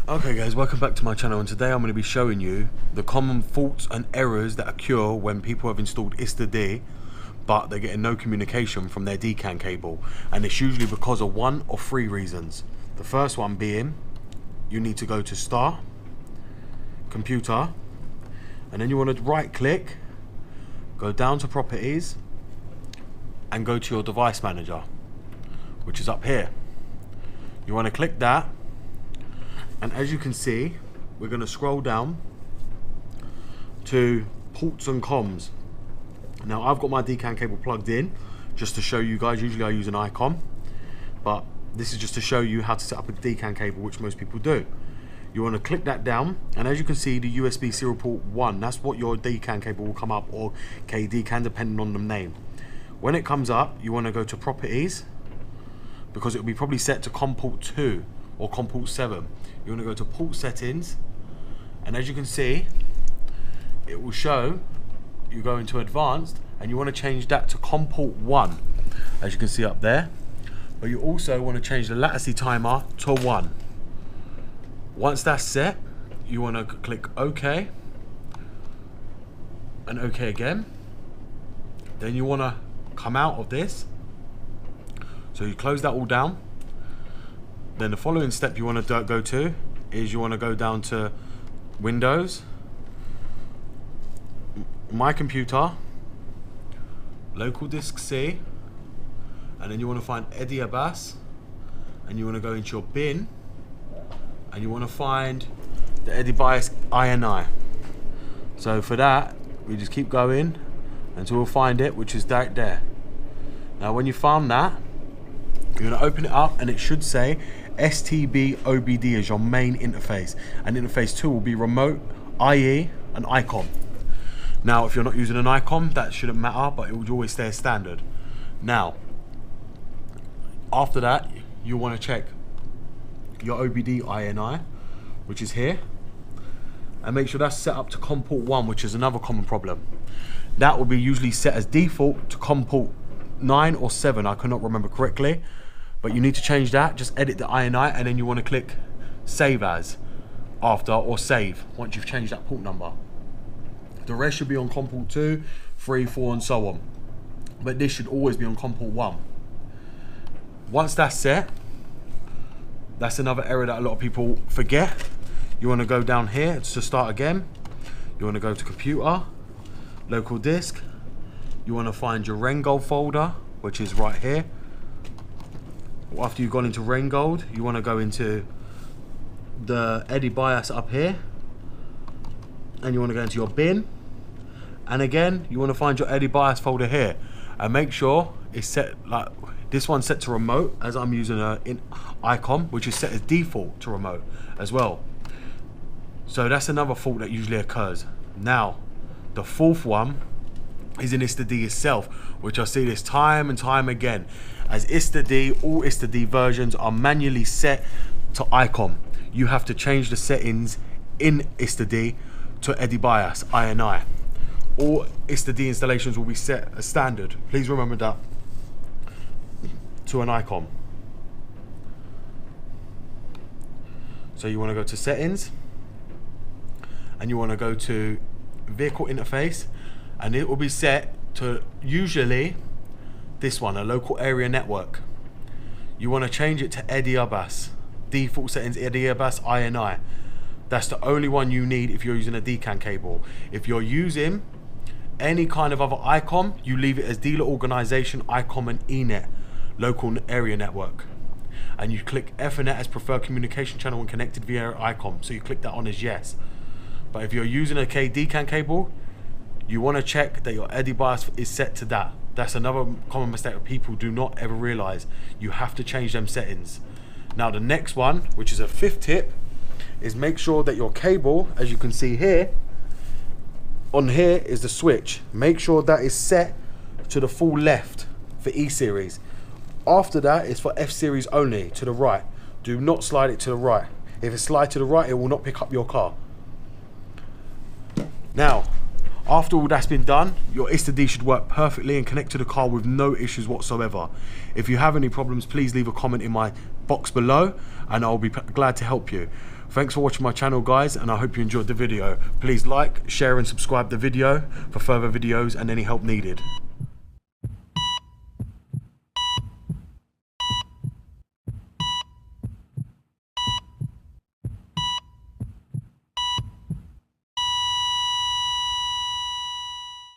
Okay guys, welcome back to my channel, and today I'm going to be showing you the common faults and errors that occur when people have installed Ista D but they're getting no communication from their DCAN cable, and it's usually because of one or three reasons. The first one being you need to go to Start, Computer, and then you want to right click, go down to Properties and go to your device manager, which is up here. You want to click that. And as you can see, we're going to scroll down to ports and comms. Now I've got my DCAN cable plugged in just to show you guys. Usually I use an ICOM, but this is just to show you how to set up a DCAN cable, which most people do. You want to click that down, and as you can see, the USB serial port 1, that's what your DCAN cable will come up, or KDCAN, depending on the name. When it comes up, you want to go to Properties, because it will be probably set to COM port 2 or COM port 7. You want to go to Port Settings, and as you can see, it will show you go into Advanced, and you want to change that to COM port 1, as you can see up there. But you also want to change the latency timer to 1. Once that's set, you want to click OK and OK again. Then you want to come out of this, so you close that all down. Then the following step you want to go to is you want to go down to Windows, My Computer, Local Disk C, and then you want to find Eddie Abbas, and you want to go into your bin, and you want to find the Eddie Bias INI. So for that, we just keep going until we'll find it, which is right there. Now when you found that, you're going to open it up, and it should say STB OBD as your main interface, and interface 2 will be remote, IE, and ICOM. Now if you're not using an ICOM, that shouldn't matter, but it will always stay as standard. Now after that, you want to check your OBD INI, which is here, and make sure that's set up to COM port 1, which is another common problem. That will be usually set as default to COM port 9 or 7, I cannot remember correctly, but you need to change that. Just edit the INI, and then you want to click Save As after, or Save once you've changed that port number. The rest should be on COM port 2, 3, 4 and so on, but this should always be on COM port 1. Once that's set, that's another error that a lot of people forget. You want to go down here to Start again. You want to go to Computer, Local Disk. You want to find your RHEINGOLD folder, which is right here. After you've gone into RHEINGOLD, you want to go into the Eddie Bias up here, and you want to go into your bin, and again you want to find your Eddie Bias folder here, and make sure it's set like this one's set to remote, as I'm using a ICOM, which is set as default to remote as well. So that's another fault that usually occurs. Now the fourth one is in Ista D itself, which I see this time and time again. As Ista D, all Ista D versions are manually set to ICOM. You have to change the settings in Ista D to Eddie Bias INI. All Ista D installations will be set as standard. Please remember that, to an ICOM. So you want to go to Settings, and you want to go to Vehicle Interface, and it will be set to usually this one, a local area network. You want to change it to Eddie Abbas. Default settings Eddie Abbas INI. That's the only one you need if you're using a DCAN cable. If you're using any kind of other ICOM, you leave it as Dealer Organization, ICOM and ENET, local area network. And you click Ethernet as preferred communication channel when connected via ICOM. So you click that on as yes. But if you're using a DCAN cable, you want to check that your Eddie Bias is set to that. That's another common mistake that people do not ever realize. You have to change them settings. Now the next one, which is a fifth tip, is make sure that your cable, as you can see here, on here is the switch. Make sure that is set to the full left for E series. After that is for F series only, to the right. Do not slide it to the right. If it slides to the right, it will not pick up your car. Now, after all that's been done, your Ista D should work perfectly and connect to the car with no issues whatsoever. If you have any problems, please leave a comment in my box below and I'll be glad to help you. Thanks for watching my channel, guys, and I hope you enjoyed the video. Please like, share and subscribe the video for further videos and any help needed.